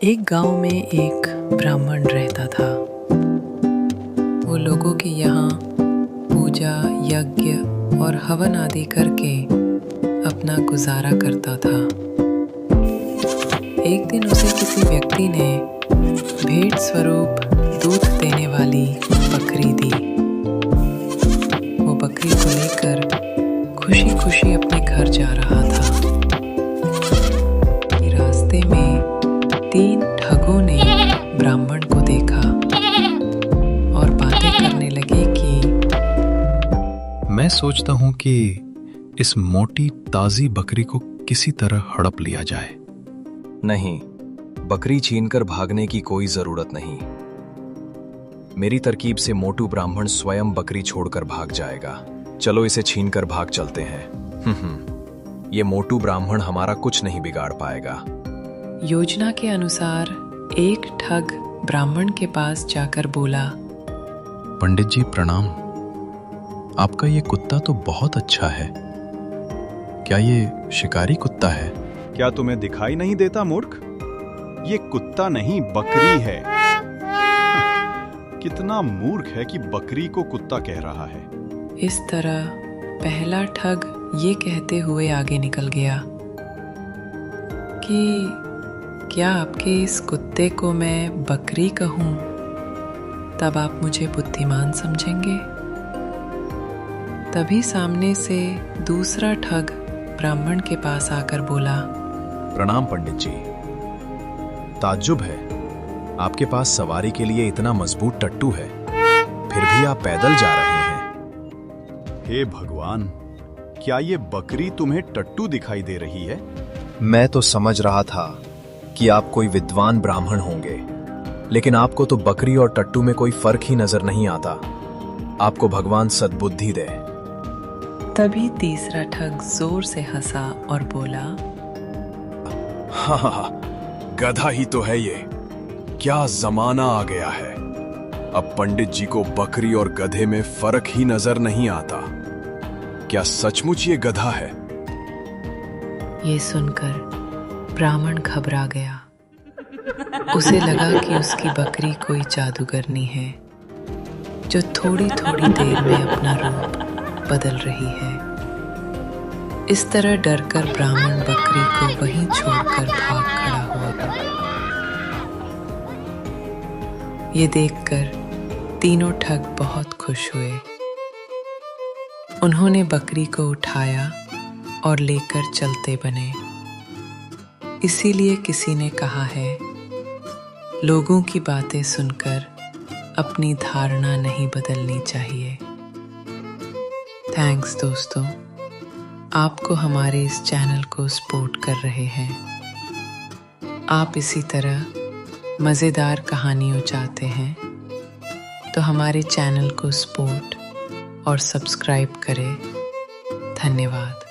एक गांव में एक ब्राह्मण रहता था। वो लोगों के यहाँ पूजा, यज्ञ और हवन आदि करके अपना गुजारा करता था। एक दिन उसे किसी व्यक्ति ने भेंट स्वरूप दूध देने वाली बकरी दी। वो बकरी को लेकर खुशी खुशी अपने घर जा रहा था। रास्ते में 3 ठगों ने ब्राह्मण को देखा और बातें करने लगे कि मैं सोचता हूं कि इस मोटी ताजी बकरी को किसी तरह हड़प लिया जाए। नहीं, बकरी छीनकर भागने की कोई जरूरत नहीं। मेरी तरकीब से मोटू ब्राह्मण स्वयं बकरी छोड़कर भाग जाएगा। चलो इसे छीनकर भाग चलते हैं। ये मोटू ब्राह्मण हमारा कुछ नहीं बिगाड़ पाएगा। योजना के अनुसार एक ठग ब्राह्मण के पास जाकर बोला, पंडित जी प्रणाम। आपका ये कुत्ता तो बहुत अच्छा है। क्या ये शिकारी कुत्ता है? क्या तुम्हें दिखाई नहीं देता मूर्ख? ये कुत्ता नहीं, बकरी है। कितना मूर्ख है कि बकरी को कुत्ता कह रहा है। इस तरह पहला ठग ये कहते हुए आगे निकल गया कि क्या आपके इस कुत्ते को मैं बकरी कहूं तब आप मुझे बुद्धिमान समझेंगे? तभी सामने से दूसरा ठग ब्राह्मण के पास आकर बोला, प्रणाम पंडित जी। ताज्जुब है, आपके पास सवारी के लिए इतना मजबूत टट्टू है, फिर भी आप पैदल जा रहे हैं। हे भगवान, क्या ये बकरी तुम्हें टट्टू दिखाई दे रही है? मैं तो समझ रहा था कि आप कोई विद्वान ब्राह्मण होंगे, लेकिन आपको तो बकरी और टट्टू में कोई फर्क ही नजर नहीं आता। आपको भगवान सद्बुद्धि दे। तभी तीसरा ठग जोर से हंसा और बोला, हा, गधा ही तो है ये। क्या जमाना आ गया है, अब पंडित जी को बकरी और गधे में फर्क ही नजर नहीं आता। क्या सचमुच ये गधा है? ये सुनकर ब्राह्मण घबरा गया। उसे लगा कि उसकी बकरी कोई जादूगरनी है जो थोड़ी थोड़ी देर में अपना रूप बदल रही है। इस तरह डरकर ब्राह्मण बकरी को वहीं छोड़कर भाग खड़ा हुआ। ये देखकर तीनों ठग बहुत खुश हुए। उन्होंने बकरी को उठाया और लेकर चलते बने। इसीलिए किसी ने कहा है, लोगों की बातें सुनकर अपनी धारणा नहीं बदलनी चाहिए। थैंक्स दोस्तों, आपको हमारे इस चैनल को सपोर्ट कर रहे हैं। आप इसी तरह मज़ेदार कहानियों चाहते हैं तो हमारे चैनल को सपोर्ट और सब्सक्राइब करें। धन्यवाद।